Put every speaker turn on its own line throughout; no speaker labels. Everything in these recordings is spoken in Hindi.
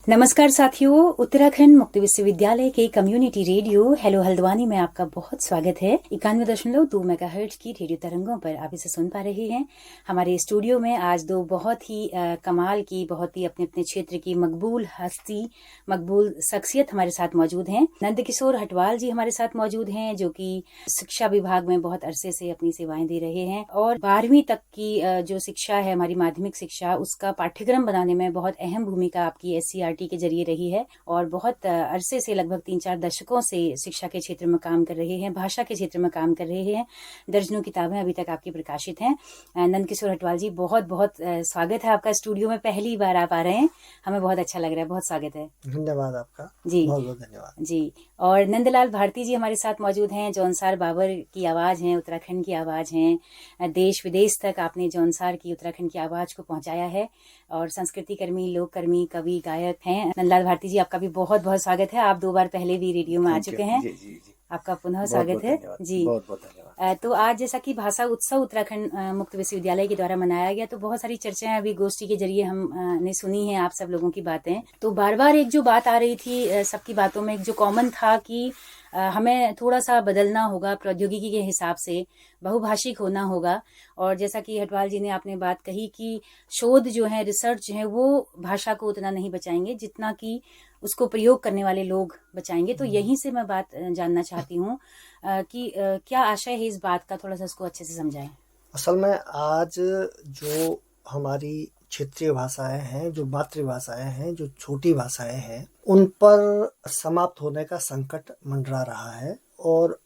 नमस्कार साथियों, उत्तराखंड मुक्त विश्वविद्यालय के कम्युनिटी रेडियो हेलो हल्द्वानी में आपका बहुत स्वागत है। 91.2 मेगाहर्ट्ज की रेडियो तरंगों पर आप इसे सुन पा रहे हैं। हमारे स्टूडियो में आज दो बहुत ही कमाल की, बहुत ही अपने अपने क्षेत्र की मकबूल हस्ती, मकबूल शख्सियत हमारे साथ मौजूद हैं। नंद किशोर हटवाल जी हमारे साथ मौजूद हैं, जो कि शिक्षा विभाग में बहुत अरसे से अपनी सेवाएं दे रहे हैं और 12वीं तक की जो शिक्षा है, हमारी माध्यमिक शिक्षा, उसका पाठ्यक्रम बनाने में बहुत अहम भूमिका आपकी SCRT के जरिए रही है और बहुत अरसे से, लगभग 3-4 दशकों से शिक्षा के क्षेत्र में काम कर रहे हैं, भाषा के क्षेत्र में काम कर रहे हैं। दर्जनों किताबें अभी तक आपकी प्रकाशित हैं। नंद किशोर हटवाल जी, बहुत बहुत स्वागत है आपका। स्टूडियो में पहली बार आप आ रहे हैं, हमें बहुत अच्छा लग रहा है, बहुत स्वागत है।
धन्यवाद आपका
जी,
बहुत बहुत धन्यवाद
जी। और नंदलाल भारती जी हमारे साथ मौजूद हैं। जौनसार बाबर की आवाज हैं, उत्तराखंड की आवाज हैं। देश विदेश तक आपने जौनसार की, उत्तराखंड की आवाज को पहुंचाया है और संस्कृति कर्मी, लोक कर्मी, कवि, गायक हैं। नंदलाल भारती जी, आपका भी बहुत बहुत स्वागत है। आप 2 बार पहले भी रेडियो में आ चुके हैं।
जी जी जी
आपका पुनः
बहुत
स्वागत
बहुत
है
धन्यवाद
जी।
बहुत बहुत धन्यवाद।
तो आज जैसा कि भाषा उत्सव उत्तराखंड मुक्त विश्वविद्यालय के द्वारा मनाया गया, तो बहुत सारी चर्चाएं अभी गोष्ठी के जरिए हम ने सुनी है, आप सब लोगों की बातें। तो बार बार एक जो बात आ रही थी, सबकी बातों में एक जो कॉमन था कि हमें थोड़ा सा बदलना होगा, प्रौद्योगिकी के हिसाब से बहुभाषिक होना होगा। और जैसा कि हटवाल जी ने आपने बात कही कि शोध जो है, रिसर्च है, वो भाषा को उतना नहीं बचाएंगे जितना कि उसको प्रयोग करने वाले लोग बचाएंगे। तो यहीं से मैं बात जानना चाहती हूँ कि क्या आशय है इस बात का, थोड़ा सा उसको अच्छे से समझाएं।
असल में आज जो हमारी क्षेत्रीय भाषाएं हैं, जो मातृभाषाएं हैं, जो छोटी भाषाएं हैं, उन पर समाप्त होने का संकट मंडरा रहा है। और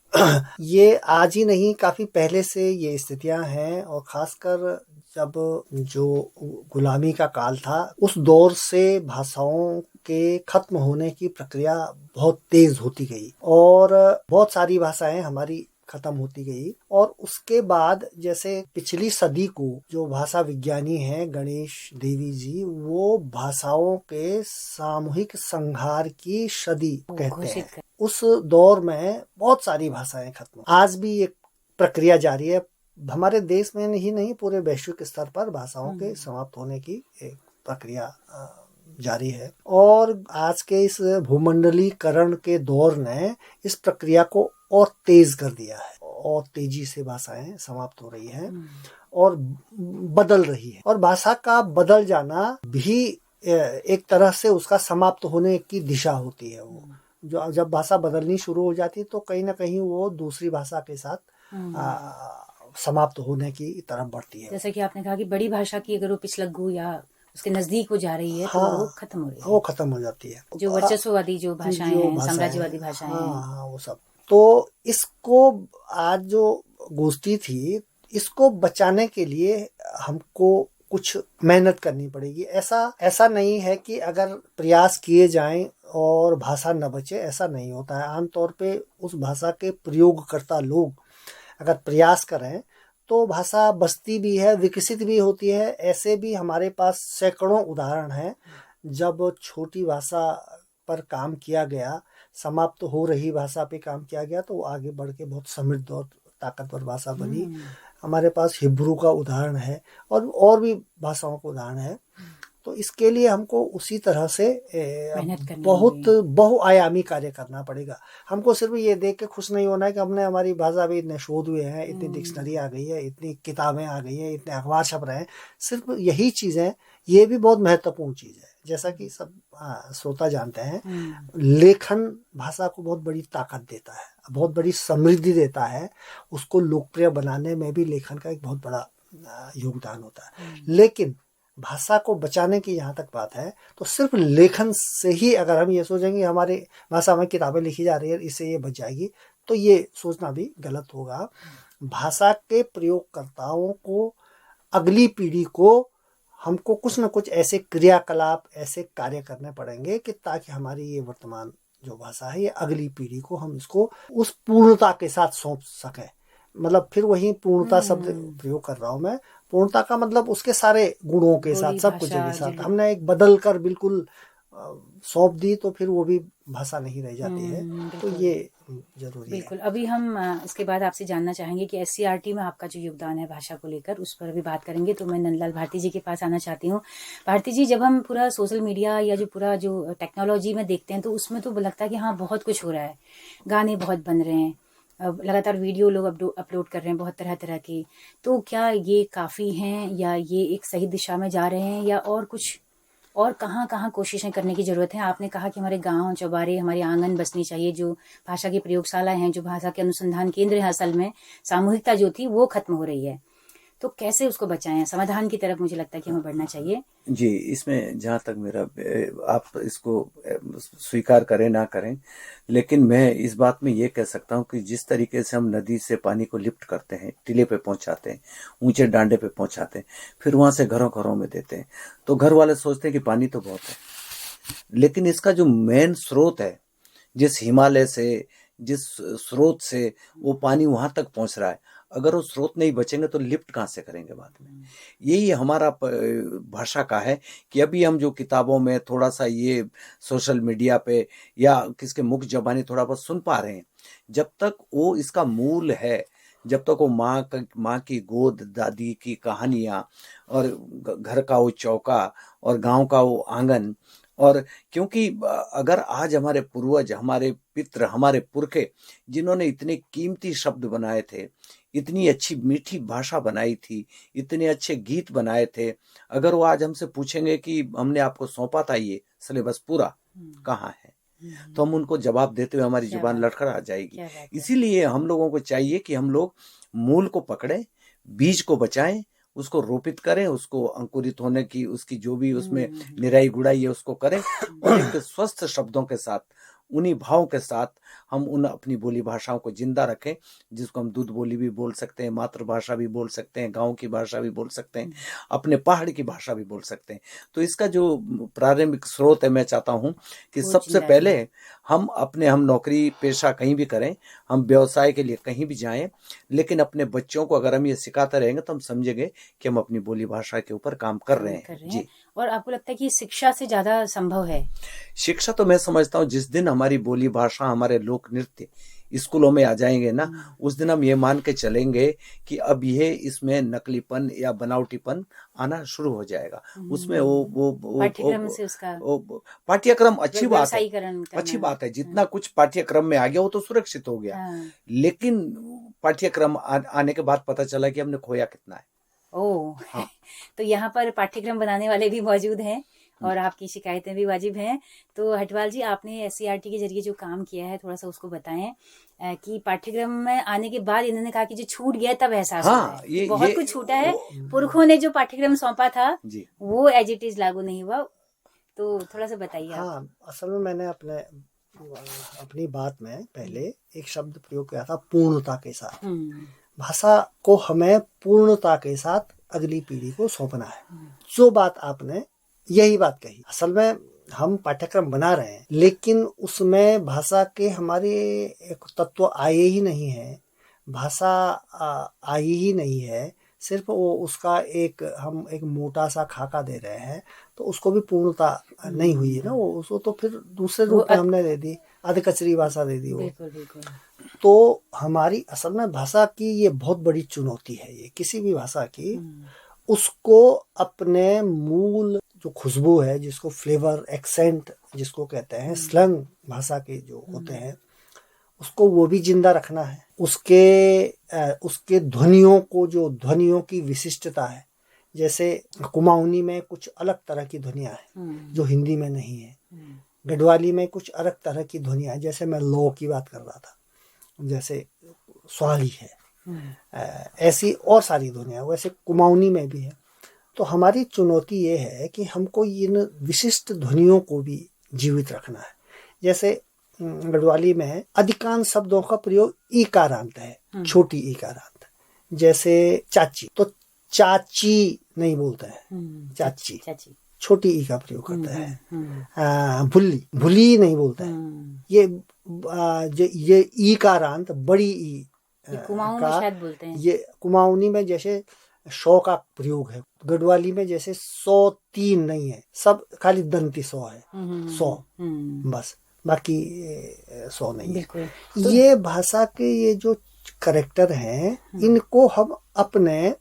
ये आज ही नहीं, काफी पहले से ये स्थितियां हैं। और खासकर जब जो गुलामी का काल था, उस दौर से भाषाओं के खत्म होने की प्रक्रिया बहुत तेज होती गई और बहुत सारी भाषाएं हमारी खत्म होती गई। और उसके बाद जैसे पिछली सदी को जो भाषा विज्ञानी हैं गणेश देवी जी, वो भाषाओं के सामूहिक संहार की सदी कहते हैं। उस दौर में बहुत सारी भाषाएं खत्म। आज भी एक प्रक्रिया जारी है हमारे देश में ही नहीं, पूरे वैश्विक स्तर पर भाषाओं के समाप्त होने की एक प्रक्रिया जारी है। और आज के इस भूमंडलीकरण के दौर ने इस प्रक्रिया को और तेज कर दिया है और तेजी से भाषाएं समाप्त हो रही हैं और बदल रही है। और भाषा का बदल जाना भी एक तरह से उसका समाप्त होने की दिशा होती है। वो जो जब भाषा बदलनी शुरू हो जाती है तो कहीं ना कहीं वो दूसरी भाषा के साथ समाप्त होने की तरफ बढ़ती है।
जैसे कि आपने कहा कि बड़ी भाषा की अगर वो पिछलग्गू या उसके नजदीक वो जा रही है,
हाँ,
तो वो खत्म हो रही है,
वो खत्म हो जाती है।
जो वर्चस्ववादी जो भाषाएं हैं, साम्राज्यवादी भाषाएं हैं।
हाँ, वो सब। तो इसको आज जो गोष्ठी थी, इसको बचाने के लिए हमको कुछ मेहनत करनी पड़ेगी। ऐसा नहीं है कि अगर प्रयास किए जाएं और भाषा न बचे, ऐसा नहीं होता है। आमतौर पे उस भाषा के प्रयोगकर्ता लोग अगर प्रयास करें तो भाषा बचती भी है, विकसित भी होती है। ऐसे भी हमारे पास सैकड़ों उदाहरण हैं जब छोटी भाषा पर काम किया गया, समाप्त हो रही भाषा पे काम किया गया, तो आगे बढ़ के बहुत समृद्ध और ताकतवर भाषा बनी। हमारे पास हिब्रू का उदाहरण है और भी भाषाओं का उदाहरण है। तो इसके लिए हमको उसी तरह से बहुत बहुआयामी कार्य करना पड़ेगा। हमको सिर्फ ये देख के खुश नहीं होना है कि हमने, हमारी भाषा में इतने शोध हुए हैं, इतनी डिक्शनरी आ गई है, इतनी किताबें आ गई हैं, इतने अखबार छप रहे हैं। सिर्फ यही चीज़ें, ये भी बहुत महत्वपूर्ण चीज़ है। जैसा कि सब श्रोता जानते हैं, लेखन भाषा को बहुत बड़ी ताकत देता है, बहुत बड़ी समृद्धि देता है। उसको लोकप्रिय बनाने में भी लेखन का एक बहुत बड़ा योगदान होता है। लेकिन भाषा को बचाने की यहाँ तक बात है तो सिर्फ लेखन से ही अगर हम ये सोचेंगे हमारी भाषा में किताबें लिखी जा रही है, इससे ये बच जाएगी, तो ये सोचना भी गलत होगा। भाषा के प्रयोगकर्ताओं को, अगली पीढ़ी को, हमको कुछ न कुछ ऐसे क्रियाकलाप, ऐसे कार्य करने पड़ेंगे कि ताकि हमारी ये वर्तमान जो भाषा है, ये अगली पीढ़ी को हम इसको उस पूर्णता के साथ सौंप सकें। मतलब फिर वही पूर्णता शब्द प्रयोग कर रहा हूँ मैं। पूर्णता का मतलब उसके सारे गुणों के साथ, सब कुछ के साथ। हमने एक बदल कर बिल्कुल सौंप दी तो फिर वो भी भाषा नहीं रह जाती है। तो ये जरूरी है।
बिल्कुल। अभी हम इसके बाद आपसे जानना चाहेंगे कि SCERT में आपका जो योगदान है भाषा को लेकर, उस पर भी बात करेंगे। तो मैं नंदलाल भारती जी के पास आना चाहती हूँ। भारती जी, जब हम पूरा सोशल मीडिया या जो पूरा जो टेक्नोलॉजी में देखते हैं तो उसमें तो लगता है कि हाँ बहुत कुछ हो रहा है, गाने बहुत बन रहे हैं, अब लगातार वीडियो लोग अपलोड कर रहे हैं बहुत तरह तरह के। तो क्या ये काफ़ी हैं या ये एक सही दिशा में जा रहे हैं, या और कुछ और कहाँ कहाँ कोशिशें करने की ज़रूरत है? आपने कहा कि हमारे गांव चौबारे, हमारे आंगन बसनी चाहिए, जो भाषा की प्रयोगशाला हैं, जो भाषा के अनुसंधान केंद्र हैं, असल में सामूहिकता जो थी वो खत्म हो रही है। तो कैसे उसको बचाएं? समाधान की तरफ मुझे लगता है कि हमें बढ़ना चाहिए।
जी, इसमें जहाँ तक मेरा, आप इसको स्वीकार करें ना करें, लेकिन मैं इस बात में ये कह सकता हूँ कि जिस तरीके से हम नदी से पानी को लिफ्ट करते हैं, टीले पे पहुंचाते हैं, ऊंचे डांडे पे पहुंचाते हैं, फिर वहां से घरों घरों में देते हैं, तो घर वाले सोचते हैं कि पानी तो बहुत है, लेकिन इसका जो मेन स्रोत है, जिस हिमालय से, जिस स्रोत से वो पानी वहां तक पहुंच रहा है, अगर वो स्रोत नहीं बचेंगे तो लिफ्ट कहाँ से करेंगे बाद में। यही हमारा भाषा का है कि अभी हम जो किताबों में थोड़ा सा ये सोशल मीडिया पे या किसके मुख जबानी थोड़ा बहुत सुन पा रहे हैं, जब तक वो इसका मूल है, जब तक वो माँ की गोद, दादी की कहानियाँ, और घर का वो चौका और गांव का वो आंगन, और क्योंकि अगर आज हमारे पूर्वज, हमारे पितृ, हमारे पुरखे जिन्होंने इतने कीमती शब्द बनाए थे, इतनी अच्छी मीठी भाषा बनाई थी, इतने अच्छे गीत बनाए थे, अगर वो आज हमसे पूछेंगे कि हमने आपको सौंपा था ये सिलेबस पूरा, कहाँ है, तो हम उनको जवाब देते हुए हमारी जुबान लड़खड़ा जाएगी। इसीलिए हम लोगों को चाहिए कि हम लोग मूल को पकड़ें, बीज को बचाएं, उसको रोपित करें, उसको अंकुरित होने की, उसकी जो भी उसमें निराई गुड़ाई है उसको करें, और एक स्वस्थ शब्दों के साथ, उन्हीं भावों के साथ हम उन अपनी बोली भाषाओं को जिंदा रखें, जिसको हम दूध बोली भी बोल सकते हैं, मातृभाषा भी बोल सकते हैं, गांव की भाषा भी बोल सकते हैं, अपने पहाड़ की भाषा भी बोल सकते हैं। तो इसका जो प्रारंभिक स्रोत है, मैं चाहता हूं कि सबसे पहले हम नौकरी पेशा कहीं भी करें, हम व्यवसाय के लिए कहीं भी जाएं, लेकिन अपने बच्चों को अगर हम ये सिखाते रहेंगे तो हम समझेंगे कि हम अपनी बोली भाषा के ऊपर काम कर रहे हैं। जी।
और आपको लगता है कि शिक्षा से ज्यादा संभव है?
शिक्षा तो मैं समझता हूँ जिस दिन हमारी बोली भाषा, हमारे लोक नृत्य स्कूलों में आ जाएंगे ना, उस दिन हम ये मान के चलेंगे कि अब ये इसमें नकलीपन या बनावटीपन आना शुरू हो जाएगा। उसमें वो
पाठ्यक्रम से उसका
पाठ्यक्रम अच्छी बात है, अच्छी बात है, जितना कुछ पाठ्यक्रम में आ गया वो तो सुरक्षित हो गया, लेकिन पाठ्यक्रम आने के बाद पता चला कि हमने खोया कितना है।
ओह, हाँ। तो यहाँ पर पाठ्यक्रम बनाने वाले भी मौजूद हैं और आपकी शिकायतें भी वाजिब हैं। तो हटवाल जी, आपने SCERT के जरिए जो काम किया है, थोड़ा सा उसको बताएं कि पाठ्यक्रम में आने के बाद इन्होंने कहा कि जो छूट गया तब एहसास होता है। ये बहुत कुछ छूटा है, पुरखों ने जो पाठ्यक्रम सौंपा था वो एज इट इज लागू नहीं हुआ। तो थोड़ा सा बताइए।
हाँ, असल में मैंने अपनी बात में पहले एक शब्द प्रयोग किया था, पूर्णता के साथ। भाषा को हमें पूर्णता के साथ अगली पीढ़ी को सौंपना है। जो बात आपने यही बात कही, असल में हम पाठ्यक्रम बना रहे हैं, लेकिन उसमें भाषा के हमारे एक तत्व आए ही नहीं है, भाषा आई ही नहीं है, सिर्फ वो उसका हम एक मोटा सा खाका दे रहे हैं, तो उसको भी पूर्णता नहीं हुई है ना। वो उसको तो फिर दूसरे रूप में हमने दे दी, अधकचरी भाषा दे दी वो।
बिल्कुल।
तो हमारी असल में भाषा की ये बहुत बड़ी चुनौती है, ये किसी भी भाषा की, उसको अपने मूल जो खुशबू है, जिसको फ्लेवर, एक्सेंट जिसको कहते हैं, स्लंग भाषा के जो होते हैं, उसको वो भी जिंदा रखना है। उसके ध्वनियों को, जो ध्वनियों की विशिष्टता है, जैसे कुमाऊनी में कुछ अलग तरह की ध्वनियाँ हैं जो हिंदी में नहीं है, गढ़वाली में कुछ अलग तरह की ध्वनियाँ हैं, जैसे मैं लो की बात कर रहा था, जैसे स्वाली है, ऐसी और सारी ध्वनियाँ, वैसे कुमाऊनी में भी है। तो हमारी चुनौती ये है कि हमको इन विशिष्ट ध्वनियों को भी जीवित रखना है। जैसे गढ़वाली में अधिकांश शब्दों का प्रयोग ईकारांत है, छोटी ईकारांत, जैसे चाची, तो चाची नहीं बोलते हैं, चाची छोटी ई का प्रयोग करता है। भुली नहीं बोलता है। ये ईकारांत बड़ी ई
कुमाऊनी में शायद बोलते हैं।
ये कुमाऊनी में जैसे सौ का प्रयोग है। गढ़वाली में जैसे 103 नहीं है, सब खाली दंती 100 है, 100 बस, बाकी 100 नहीं है।
बिल्कुल।
ये भाषा के ये जो करैक्टर हैं, इनको हम अपने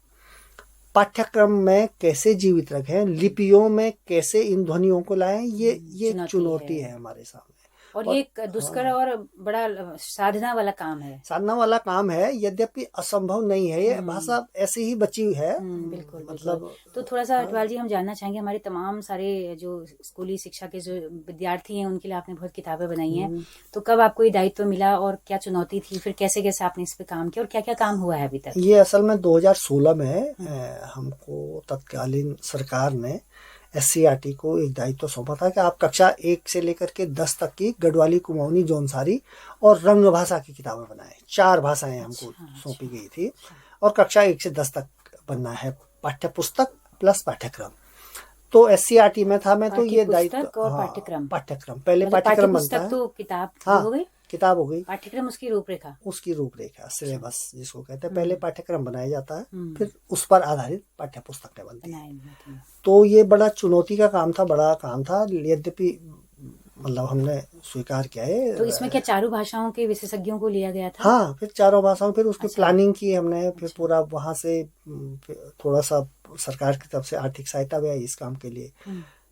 पाठ्यक्रम में कैसे जीवित रखें, लिपियों में कैसे इन ध्वनियों को लाएं, ये चुनौती है हमारे सामने।
और ये एक दुष्कर और बड़ा साधना वाला काम है।
साधना वाला काम है, यद्यपि असंभव नहीं है। ये भाषा ऐसी ही बची है।
बिल्कुल,
मतलब
तो थोड़ा सा अटवाल जी हम जानना चाहेंगे, हमारे तमाम सारे जो स्कूली शिक्षा के जो विद्यार्थी हैं उनके लिए आपने बहुत किताबें बनाई हैं, तो कब आपको ये दायित्व मिला और क्या चुनौती थी, फिर कैसे कैसे आपने इस पे काम किया और क्या क्या काम हुआ है अभी तक?
ये असल में 2016 में हमको तत्कालीन सरकार ने SCERT को एक दायित्व सौंपा था कि आप कक्षा 1 से लेकर के 10 तक की गढ़वाली, कुमाऊनी, जौनसारी और रंग भाषा की किताबें बनाएं। 4 भाषाएं हमको सौंपी गई थी और कक्षा 1 से 10 तक बनना है, पाठ्य पुस्तक प्लस पाठ्यक्रम। तो SCERT में था मैं, तो ये दायित्व
और पाठ्यक्रम
पहले पाठ्यक्रम बनता है,
तो किताब हो गई,
किताब हो गई,
पाठ्यक्रम उसकी रूपरेखा
सिलेबस जिसको कहते हैं। पहले पाठ्यक्रम बनाया जाता है, फिर उस पर आधारित पाठ्य पुस्तकें बनती हैं। तो ये बड़ा चुनौती का काम था, बड़ा काम था, यद्यपि मतलब हमने स्वीकार किया है।
तो इसमें क्या चारों भाषाओं के विशेषज्ञों को लिया गया था?
हाँ, फिर चारों भाषाओं, फिर उसकी प्लानिंग की हमने, फिर पूरा वहां से थोड़ा सा सरकार की तरफ से आर्थिक सहायता भी आई इस काम के लिए।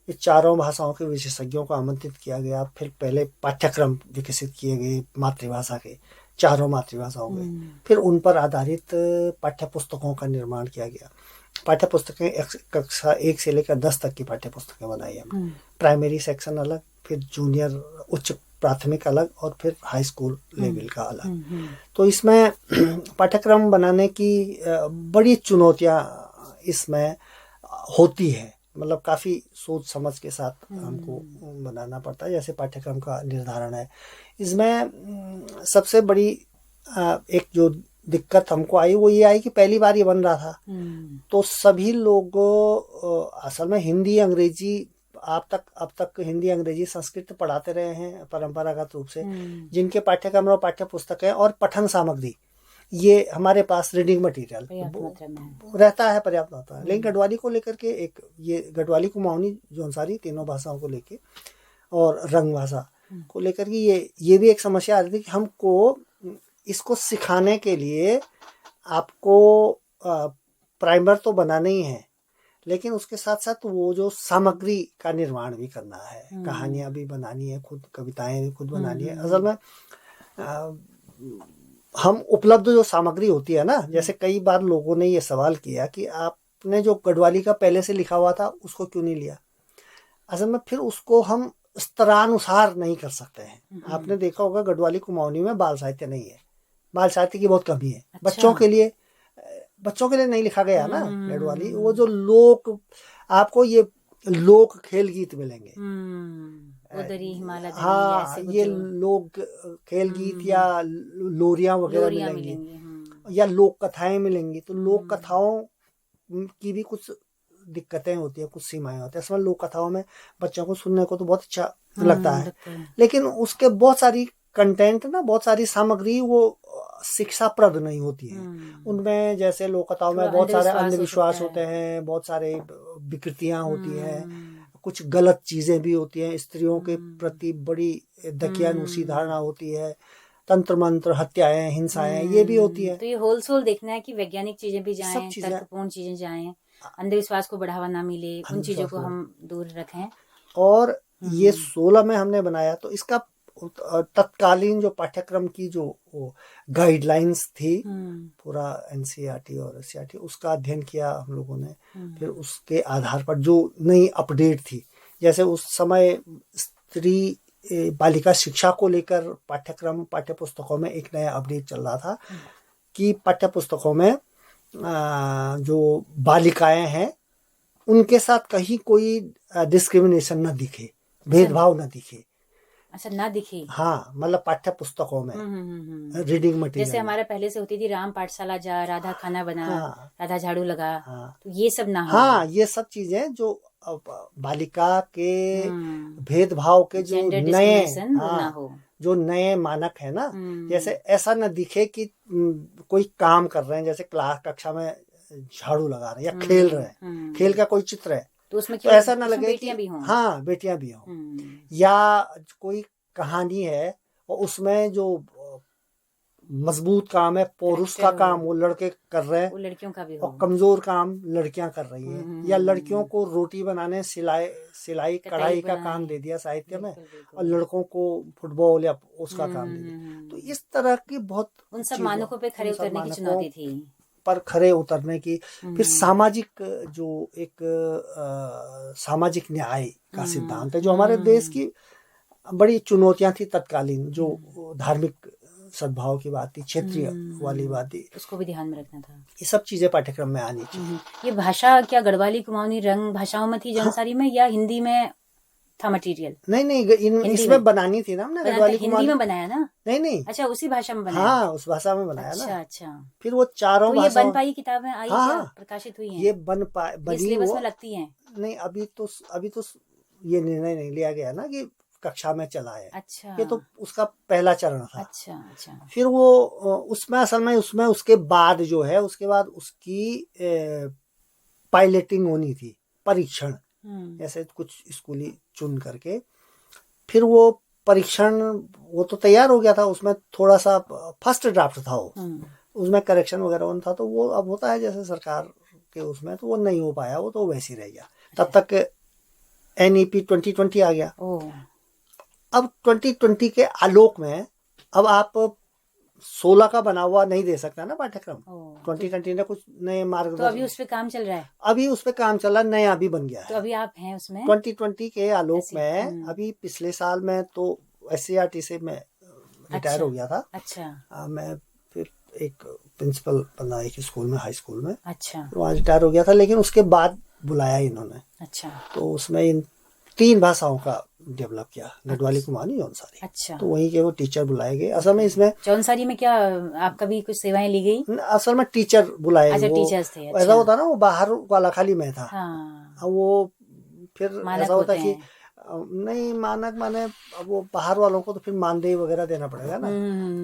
ये चारों भाषाओं के विशेषज्ञों को आमंत्रित किया गया। फिर पहले पाठ्यक्रम विकसित किए गए मातृभाषा के, चारों मातृभाषाओं के, फिर उन पर आधारित पाठ्य पुस्तकों का निर्माण किया गया। पाठ्य पुस्तकें कक्षा 1 से लेकर 10 तक की पाठ्य पुस्तकें बनाई हमने। प्राइमरी सेक्शन अलग, फिर जूनियर उच्च प्राथमिक अलग, और फिर हाई स्कूल लेवल का अलग। तो इसमें पाठ्यक्रम बनाने की बड़ी चुनौतियां इसमें होती है, मतलब काफी सोच समझ के साथ हमको बनाना पड़ता है। जैसे पाठ्यक्रम का निर्धारण है, इसमें सबसे बड़ी एक जो दिक्कत हमको आई वो ये आई कि पहली बार ये बन रहा था, तो सभी लोग असल में हिंदी अंग्रेजी अब तक हिंदी अंग्रेजी संस्कृत पढ़ाते रहे हैं परंपरागत रूप से, जिनके पाठ्यक्रम और पाठ्य पुस्तकें और पठन सामग्री ये हमारे पास रीडिंग मटेरियल रहता है, पर्याप्त होता है। लेकिन गढ़वाली को लेकर के एक ये गढ़वाली, कुमाऊनी, जौनसारी तीनों भाषाओं को लेके और रंग भाषा को लेकर के ये भी एक समस्या आ रही थी कि हमको इसको सिखाने के लिए आपको प्राइमर तो बनाना ही है, लेकिन उसके साथ साथ वो जो सामग्री का निर्माण भी करना है, कहानियां भी बनानी है, खुद कविताएं भी खुद बनानी है। असल में हम उपलब्ध जो सामग्री होती है ना, जैसे कई बार लोगों ने ये सवाल किया कि आपने जो गढ़वाली का पहले से लिखा हुआ था उसको क्यों नहीं लिया। असल में फिर उसको हम स्तरानुसार नहीं कर सकते हैं। आपने देखा होगा गढ़वाली, कुमाऊनी में बाल साहित्य नहीं है, बाल साहित्य की बहुत कमी है। अच्छा। बच्चों के लिए नहीं लिखा गया ना गढ़वाली। वो जो आपको ये लोक खेल गीत मिलेंगे, हाँ, ये लोक खेल गीत या लोरियां वगैरह मिलेंगी, या लोक कथाएं मिलेंगी। तो लोक कथाओं की भी कुछ दिक्कतें होती है, कुछ सीमाएं होती है। इसमें लोक कथाओं में बच्चों को सुनने को तो बहुत अच्छा लगता है, लेकिन उसके बहुत सारी कंटेंट ना, बहुत सारी सामग्री वो शिक्षाप्रद नहीं होती है। उनमें जैसे लोक कथाओं में बहुत सारे अंधविश्वास होते हैं, बहुत सारे विकृतियां होती हैं, कुछ गलत चीजें भी होती हैं, स्त्रियों के प्रति बड़ी दकियानुसी धारणा होती है, तंत्र मंत्र, हत्याएं, हिंसाएं ये भी होती है।
तो ये होलसेल देखना है कि वैज्ञानिक चीजें भी जाएं, तर्कपूर्ण चीजें जाएं, अंधविश्वास को बढ़ावा ना मिले, उन चीजों को हम दूर रखें। और
ये 16 में हमने बनाया, तो इसका तत्कालीन जो पाठ्यक्रम की जो गाइडलाइंस थी, पूरा NCERT और SCERT, उसका अध्ययन किया हम लोगों ने। फिर उसके आधार पर जो नई अपडेट थी, जैसे उस समय स्त्री बालिका शिक्षा को लेकर पाठ्यक्रम, पाठ्य पुस्तकों में एक नया अपडेट चल रहा था कि पाठ्य पुस्तकों में जो बालिकाएं हैं उनके साथ कहीं कोई डिस्क्रिमिनेशन न दिखे, भेदभाव न दिखे।
अच्छा, ना दिखे।
हाँ, मतलब पाठ्य पुस्तकों में रीडिंग मटेरियल,
जैसे हमारे पहले से होती थी राम पाठशाला जा, राधा खाना बना, हाँ, राधा झाड़ू लगा, हाँ, तो ये सब ना हो।
हाँ, ये सब चीजें जो बालिका के भेदभाव के जो नए, हाँ, हो, जो नए मानक है ना, जैसे ऐसा न दिखे कि कोई काम कर रहे हैं, जैसे क्लास कक्षा में झाड़ू लगा रहे हैं या खेल रहे हैं, खेल का कोई चित्र है,
तो उसमें
तो ऐसा ना लगे
बेटियां भी हों।
हाँ बेटियां भी हों, या कोई कहानी है और उसमें जो मजबूत काम है पुरुष का काम वो लड़के कर रहे हैं,
वो लड़कियों का भी
और
हो।
कमजोर काम लड़कियां कर रही हैं, या लड़कियों को रोटी बनाने सिलाई कढ़ाई का काम दे दिया साहित्य में, और लड़कों को फुटबॉल या उसका काम दे दिया। तो इस तरह की बहुत
उन सब मानकों पे खरे उतरने की चुनौती थी,
पर खरे उतरने की। फिर सामाजिक जो एक सामाजिक न्याय का सिद्धांत है जो हमारे देश की बड़ी चुनौतियां थी तत्कालीन, जो धार्मिक सद्भाव की बात थी, क्षेत्रीय वाली बात थी,
उसको भी ध्यान में रखना था।
ये सब चीजें पाठ्यक्रम में आनी चाहिए।
ये भाषा क्या गढ़वाली, कुमाऊनी, रंग भाषाओं में थी जौनसारी में, या हिंदी में था मटेरियल?
नहीं, इसमें बनानी थी ना हमने गढ़वाली
हिंदी में बनाया ना?
नहीं,
अच्छा, उसी भाषा में बनाया?
हाँ उस भाषा में बनाया ना।
अच्छा।
फिर वो चारों
तो ये
भाषाओं
बन पाई किताबें आई क्या, प्रकाशित हुई हैं?
ये बनी
सिलेबस में लगती हैं?
नहीं, अभी तो ये निर्णय नहीं लिया गया ना कि कक्षा में चला है।
अच्छा,
ये तो उसका पहला चरण था।
अच्छा।
फिर वो उसमें असल में उसके बाद जो है उसके बाद उसकी पायलटिंग होनी थी, परीक्षण, ऐसे कुछ स्कूली चुन करके। फिर वो परीक्षण वो तो तैयार हो गया था, उसमें थोड़ा सा फर्स्ट ड्राफ्ट था वो, उसमें करेक्शन वगैरह होना था, तो वो अब होता है जैसे सरकार के उसमें, तो वो नहीं हो पाया, वो तो वैसे ही रह गया। तब तक NEP 2020 आ गया। अब 2020 के आलोक में अब आप 16 का बना हुआ नहीं दे सकता ना पाठ्यक्रम। 2020 ने कुछ नए मार्गदर्शन,
तो अभी उस पे काम चल रहा है?
अभी उस पे काम चल रहा है, नया अभी बन गया है।
तो अभी आप हैं उसमें
2020 के आलोक में। अभी पिछले साल में तो SCERT से मैं रिटायर हो गया था।
अच्छा।
मैं फिर एक प्रिंसिपल बना एक स्कूल में, हाई स्कूल में।
अच्छा।
वहाँ रिटायर हो गया था, लेकिन उसके बाद बुलाया इन्होंने।
अच्छा।
तो उसमें इन 3 भाषाओं का डेवलप किया, गढ़वाली, कुमाऊनी, जौनसारी।
अच्छा।
तो वहीं के वो टीचर बुलाए गए। असल में इसमें
जौनसारी में क्या आपका भी कुछ सेवाएं ली गई?
असल में टीचर बुलाए।
अच्छा,
वो
टीचर्स थे। अच्छा।
ऐसा होता ना, वो बाहर वाला खाली मैं था।
हाँ।
वो फिर ऐसा होता कि
हैं।
नहीं मानक माने, अब वो बाहर वालों को तो फिर मानदेय वगैरह देना पड़ेगा ना।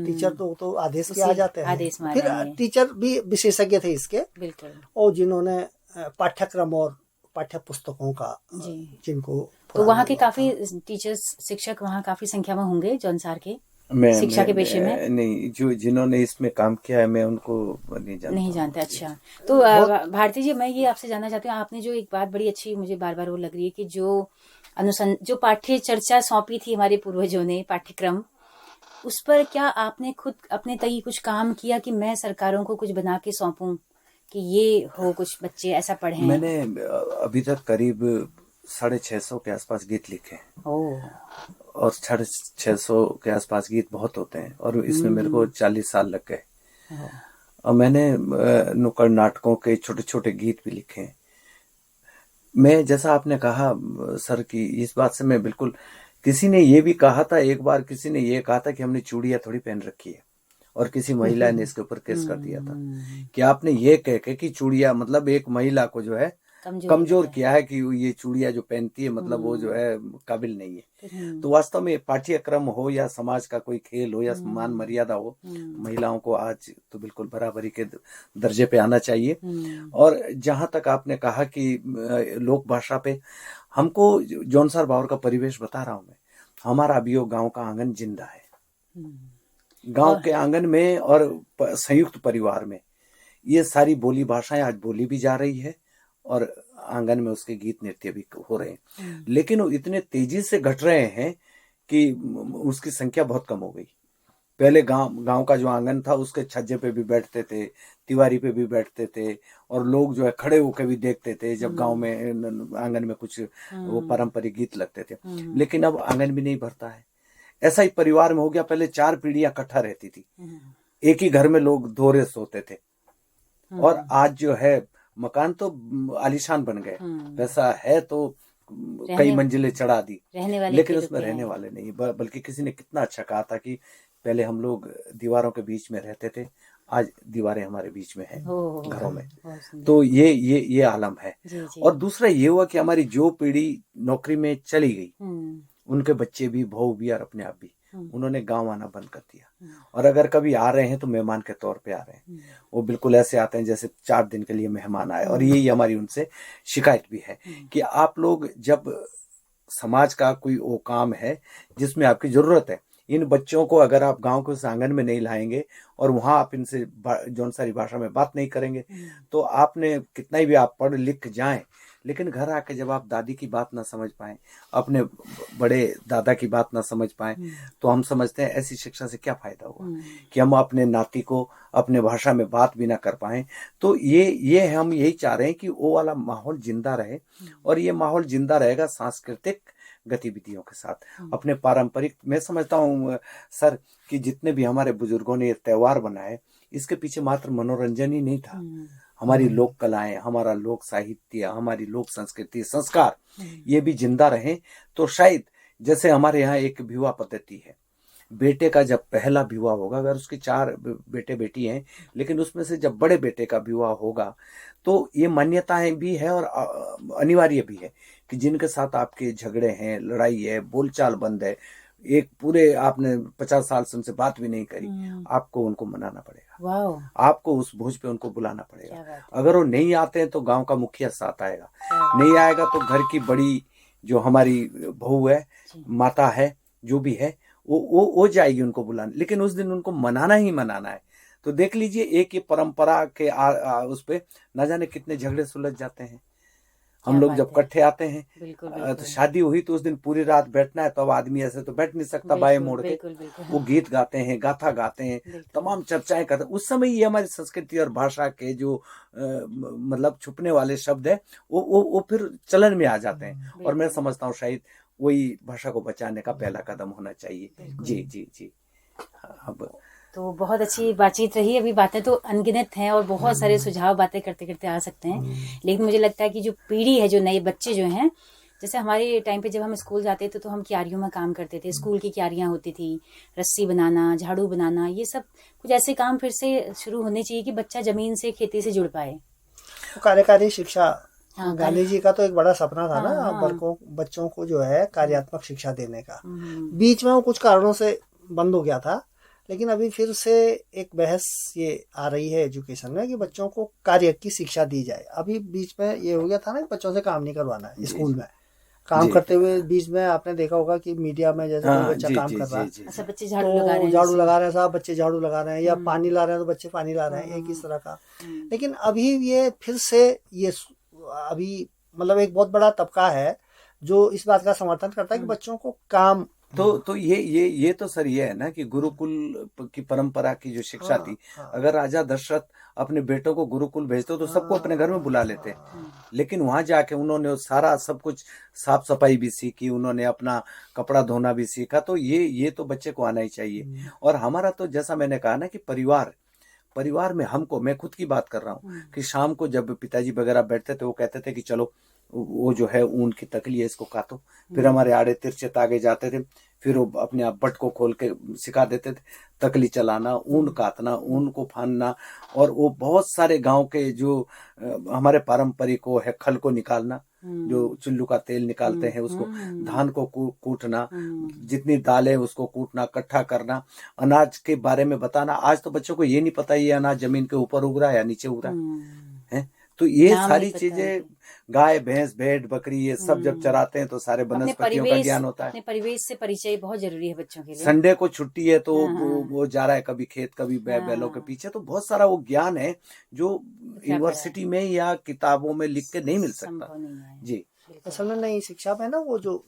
टीचर तो आदेश के आ जाते हैं।
आदेश
फिर टीचर भी विशेषज्ञ थे इसके,
बिल्कुल,
और जिन्होंने पाठ्यक्रम और पाठ्य पुस्तकों का जिनको,
तो वहाँ के काफी टीचर्स, शिक्षक वहाँ काफी संख्या में होंगे जौनसार के शिक्षा के पेशे में?
नहीं, जो जिन्होंने इसमें काम किया है मैं उनको नहीं जानता।
अच्छा। तो भारती जी, मैं ये आपसे जानना चाहती हूँ, आपने जो एक बात बड़ी अच्छी मुझे बार बार वो लग रही है कि जो पाठ्य चर्चा सौंपी थी हमारे पूर्वजों ने, पाठ्यक्रम, उस पर क्या आपने खुद अपने तय कुछ काम किया कि मैं सरकारों को कुछ बना के सौंपूं कि ये हो, कुछ बच्चे ऐसा पढ़ें?
मैंने अभी तक करीब 650 के आसपास गीत लिखे हैं। और 650 के आसपास गीत बहुत होते हैं, और इसमें मेरे को 40 साल लग गए। और मैंने नुक्कड़ नाटकों के छोटे छोटे गीत भी लिखे हैं। मैं, जैसा आपने कहा सर, कि इस बात से मैं बिल्कुल, किसी ने ये भी कहा था एक बार, किसी ने ये कहा था कि हमने चूड़ियां थोड़ी पहन रखी है, और किसी महिला ने इसके ऊपर केस कर दिया था कि आपने ये कह के कि चूड़ियां, मतलब एक महिला को जो है कमजोर किया है कि ये चूड़ियां जो पहनती है, मतलब वो जो है काबिल नहीं है। तो वास्तव में पाठ्यक्रम हो या समाज का कोई खेल हो या मान मर्यादा हो, महिलाओं को आज तो बिल्कुल बराबरी के दर्जे पे आना चाहिए। और जहां तक आपने कहा कि लोक भाषा पे, हमको जौनसार बावर का परिवेश बता रहा हूं मैं, हमारा अभी वो गाँव का आंगन जिंदा है। गांव के आंगन में और संयुक्त परिवार में ये सारी बोली भाषाएं आज बोली भी जा रही है, और आंगन में उसके गीत नृत्य भी हो रहे हैं। लेकिन वो इतने तेजी से घट रहे हैं कि उसकी संख्या बहुत कम हो गई। पहले गांव का जो आंगन था उसके छज्जे पे भी बैठते थे, दीवारी पे भी बैठते थे, और लोग जो है खड़े होकर भी देखते थे जब गांव में आंगन में कुछ वो पारंपरिक गीत लगते थे। लेकिन अब आंगन भी नहीं भरता है। ऐसा ही परिवार में हो गया। पहले 4 पीढ़ियां इकट्ठा रहती थी, एक ही घर में लोग दोहरे सोते थे, और आज जो है मकान तो आलीशान बन गए, पैसा है तो कई मंजिलें चढ़ा दी, लेकिन उसमें रहने वाले नहीं। बल्कि किसी ने कितना अच्छा कहा था कि पहले हम लोग दीवारों के बीच में रहते थे, आज दीवारें हमारे बीच में हैं घरों में। तो ये आलम है। और दूसरा ये हुआ कि हमारी जो पीढ़ी नौकरी में चली गई, उनके बच्चे भी, बहू भी और अपने आप भी, उन्होंने गांव आना बंद कर दिया। और अगर कभी आ रहे हैं तो मेहमान के तौर पे आ रहे हैं। वो बिल्कुल ऐसे आते हैं जैसे 4 दिन के लिए मेहमान आए। और यही हमारी उनसे शिकायत भी है कि आप लोग जब समाज का कोई वो काम है जिसमें आपकी जरूरत है, इन बच्चों को अगर आप गांव के उस आंगन में नहीं लाएंगे और वहां आप इनसे जौन सारी भाषा में बात नहीं करेंगे, तो आपने कितना ही भी आप पढ़ लिख जाएं, लेकिन घर आके जब आप दादी की बात ना समझ पाएं, अपने बड़े दादा की बात ना समझ पाएं, तो हम समझते हैं ऐसी शिक्षा से क्या फायदा हुआ कि हम अपने नाती को अपने भाषा में बात भी ना कर पाए। तो ये हम यही चाह रहे हैं कि वो वाला माहौल जिंदा रहे। और ये माहौल जिंदा रहेगा सांस्कृतिक गतिविधियों के साथ, अपने पारंपरिक। मैं समझता हूँ सर कि जितने भी हमारे बुजुर्गों ने ये त्योहार बनाए, इसके पीछे मात्र मनोरंजन ही नहीं था। हमारी लोक कलाएं, हमारा लोक साहित्य, हमारी लोक संस्कृति, संस्कार, ये भी जिंदा रहे। तो शायद जैसे हमारे यहाँ एक विवाह पद्धति है, बेटे का जब पहला विवाह होगा, अगर उसके 4 बेटे बेटी हैं, लेकिन उसमें से जब बड़े बेटे का विवाह होगा तो ये मान्यताएं भी है और अनिवार्य भी है कि जिनके साथ आपके झगड़े हैं, लड़ाई है, बोलचाल बंद है, एक पूरे आपने 50 साल से उनसे बात भी नहीं करी, आपको उनको मनाना पड़ेगा। आपको उस भोज पे उनको बुलाना पड़ेगा। अगर वो नहीं आते हैं तो गांव का मुखिया साथ आएगा, नहीं आएगा तो घर की बड़ी जो हमारी बहू है, माता है, जो भी है, वो जाएगी उनको बुलाने। लेकिन उस दिन उनको मनाना ही मनाना है। तो देख लीजिए, एक ये परंपरा के उस पे न जाने कितने झगड़े सुलझ जाते हैं। हम लोग जब इकट्ठे आते हैं, तो शादी हुई तो उस दिन पूरी रात बैठना है, तो अब आदमी ऐसे तो बैठ नहीं सकता बाएं मोड़ के। वो गीत गाते हैं, गाथा गाते हैं, तमाम चर्चाएं करते हैं। उस समय ये हमारी संस्कृति और भाषा के जो मतलब छुपने वाले शब्द है वो फिर चलन में आ जाते हैं। और मैं समझता हूँ शायद वही भाषा को बचाने का पहला कदम होना चाहिए। जी जी जी। अब
तो बहुत अच्छी बातचीत रही। अभी बातें तो अनगिनत हैं और बहुत सारे सुझाव बातें करते करते आ सकते हैं, लेकिन मुझे लगता है कि जो पीढ़ी है, जो नए बच्चे जो हैं, जैसे हमारे टाइम पे जब हम स्कूल जाते थे तो हम क्यारियों में काम करते थे। स्कूल की क्यारियां होती थी, रस्सी बनाना, झाड़ू बनाना, ये सब कुछ ऐसे काम फिर से शुरू होने चाहिए कि बच्चा जमीन से, खेती से जुड़ पाए।
कार्यकारी शिक्षा, गांधी जी का तो एक बड़ा सपना था ना, बच्चों को जो है कार्यात्मक शिक्षा देने का। बीच में वो कुछ कारणों से बंद हो गया था, लेकिन अभी फिर से एक बहस ये आ रही है एजुकेशन में कि बच्चों को कार्य की शिक्षा दी जाए। अभी बीच में ये हो गया था ना कि बच्चों से काम नहीं करवाना है स्कूल में। काम करते हुए बीच में आपने देखा होगा कि मीडिया में जैसे कोई बच्चा काम कर रहा है,
अच्छा बच्चे झाड़ू लगा रहे हैं,
साहब बच्चे झाड़ू लगा रहे हैं, या पानी ला रहे हैं तो बच्चे पानी ला रहे हैं, एक इस तरह का। लेकिन अभी ये फिर से ये अभी मतलब एक बहुत बड़ा तबका है जो इस बात का समर्थन करता है कि बच्चों को काम।
तो ये तो सर ये है ना कि गुरुकुल की परंपरा की जो शिक्षा थी, अगर राजा दशरथ अपने बेटों को गुरुकुल भेजते तो सबको अपने घर में बुला लेते, लेकिन वहां जाके उन्होंने सारा सब कुछ साफ सफाई भी सीखी, उन्होंने अपना कपड़ा धोना भी सीखा। तो ये तो बच्चे को आना ही चाहिए। और हमारा तो जैसा मैंने कहा ना कि परिवार में हमको, मैं खुद की बात कर रहा हूँ कि शाम को जब पिताजी वगैरह बैठते थे वो कहते थे कि चलो वो जो है ऊन की तकली है इसको काटो। फिर हमारे आड़े तिरछे तागे जाते थे, फिर वो अपने आप बट को खोल के सिखा देते थे तकली चलाना, ऊन काटना, ऊन को फानना। और वो बहुत सारे गांव के जो हमारे पारंपरिक वो है, खल को निकालना, जो चुल्लू का तेल निकालते हैं उसको, धान को कूटना, जितनी दालें उसको कूटना, इकट्ठा करना, अनाज के बारे में बताना। आज तो बच्चों को ये नहीं पता ये अनाज जमीन के ऊपर उग रहा है या नीचे उग रहा है। तो ये सारी चीजें, गाय भैंस भेड़ बकरी ये सब जब चराते हैं तो सारे वनस्पतियों का ज्ञान होता है।
अपने परिवेश से परिचय बहुत जरूरी है बच्चों के लिए।
संडे को छुट्टी है तो वो जा रहा है कभी खेत कभी बैलों के पीछे। तो बहुत सारा वो ज्ञान है जो यूनिवर्सिटी में या किताबों में लिख के नहीं मिल सकता। जी
असल में नहीं, शिक्षा में ना वो जो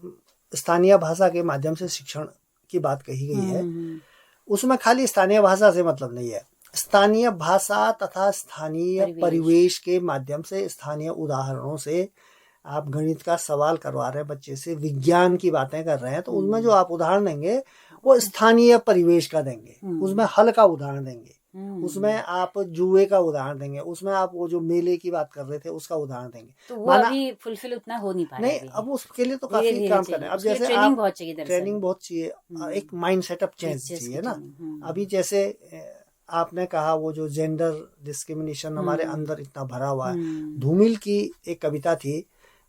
स्थानीय भाषा के माध्यम से शिक्षण की बात कही गई है, उसमें खाली स्थानीय भाषा से मतलब नहीं है। स्थानीय भाषा तथा स्थानीय परिवेश के माध्यम से, स्थानीय उदाहरणों से आप गणित का सवाल करवा रहे हैं बच्चे से, विज्ञान की बातें कर रहे हैं, तो उनमें जो आप उदाहरण देंगे वो स्थानीय परिवेश का देंगे, उसमें हल का उदाहरण देंगे, उसमें आप जुए का उदाहरण देंगे, उसमें आप वो जो मेले की बात कर रहे थे उसका उदाहरण देंगे।
तो वो अभी फुलफिल उतना हो नहीं पा रहा है।
नहीं, अब उसके लिए तो काफी काम करना है। अब जैसे
ट्रेनिंग बहुत चाहिए,
ट्रेनिंग बहुत चाहिए, एक माइंड सेटअप चेंज चाहिए ना। अभी जैसे आपने कहा वो जो जेंडर डिस्क्रिमिनेशन हमारे अंदर इतना भरा हुआ है। धूमिल की एक कविता थी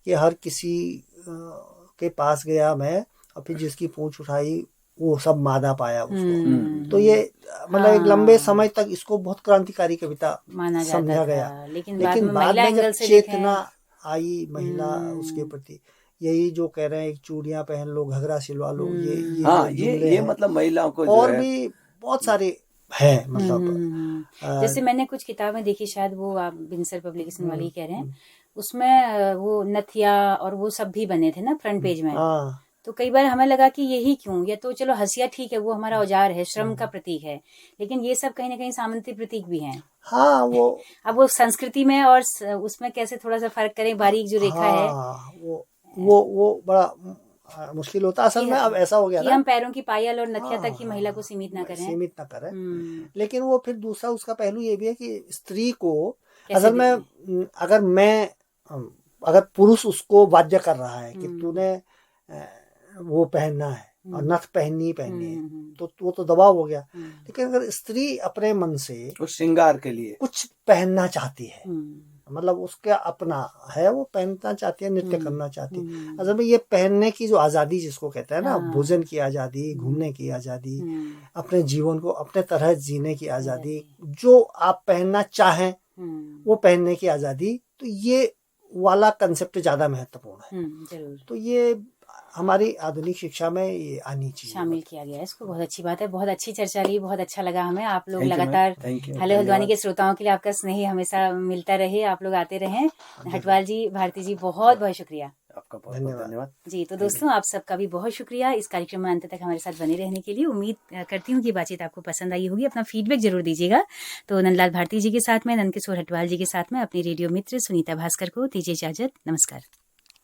कि हर किसी के पास गया मैं और फिर जिसकी पूंछ उठाई वो सब मादा पाया उसको। तो ये मतलब एक लंबे समय तक इसको बहुत क्रांतिकारी कविता
माना जाता
समझा
था।
गया।
लेकिन
लेकिन
बाद
बाद
में
में जब
एंगल से
चेतना
देखें,
आई महिला उसके प्रति, यही जो कह रहे हैं चूड़ियां पहन लो, घघरा सिलवा लो, ये
हाँ,
जो
ये
जुमले
ये
हैं,
मतलब महिलाओं को जो
और
है
भी बहुत सारे हैं मतलब।
जैसे मैंने कुछ किताबें देखी, शायद वो आप बिनसर पब्लिकेशन वाली कह रहे हैं, उसमें वो नथिया और वो सब भी बने थे ना फ्रंट पेज में।
हाँ
तो कई बार हमें लगा कि यही क्यों, या तो चलो हसिया ठीक है, वो हमारा औजार है, श्रम का प्रतीक है, लेकिन ये सब कहीं ना कहीं सामंती प्रतीक भी हैं।
हाँ वो
अब वो संस्कृति में और उसमें कैसे थोड़ा सा फर्क करें, बारीक जो रेखा है
हाँ वो बड़ा मुश्किल होता है असल में। अब ऐसा हो गया
कि
ना,
हम पैरों की पायल और नथिया तक ही
हाँ,
महिला को सीमित ना करें।
सीमित ना करें। लेकिन वो फिर दूसरा उसका पहलू ये भी है कि स्त्री को
कैसे
असल में, अगर पुरुष उसको बाध्य कर रहा है कि तूने वो पहनना है और नथ पहननी है, तो वो तो दबाव हो गया। लेकिन अगर स्त्री अपने मन से
उस श्रृंगार के लिए
कुछ पहनना चाहती है, मतलब उसका अपना है, वो पहनना चाहती है, नृत्य करना चाहती है, असल में ये पहनने की जो आज़ादी जिसको कहते हैं ना, भोजन की आज़ादी, घूमने की आज़ादी, अपने जीवन को अपने तरह जीने की आज़ादी, जो आप पहनना चाहें वो पहनने की आज़ादी, तो ये वाला कंसेप्ट ज़्यादा महत्वपूर्ण है।
जरूर।
तो ये हमारी आधुनिक शिक्षा में ये आनी चाहिए,
शामिल किया गया है इसको। बहुत अच्छी बात है, बहुत अच्छी चर्चा रही, बहुत अच्छा लगा हमें। आप लोग
Thank you,
लगातार
ma'am. Thank you.
Hello Haldwani के श्रोताओं के लिए आपका स्नेह हमेशा मिलता रहे, आप लोग आते रहें। हटवाल जी, भारती जी, बहुत बहुत शुक्रिया।
आपका बहुत बहुत धन्यवाद
जी। तो दोस्तों, आप सबका भी बहुत शुक्रिया इस कार्यक्रम में अंत तक हमारे साथ बने रहने के लिए। उम्मीद करती हूँ कि बातचीत आपको पसंद आई होगी। अपना फीडबैक जरूर दीजिएगा। तो नंदलाल भारती जी के साथ में, नंदकिशोर हटवाल जी के साथ में, अपनी रेडियो मित्र सुनीता भास्कर को दीजिए इजाजत। नमस्कार।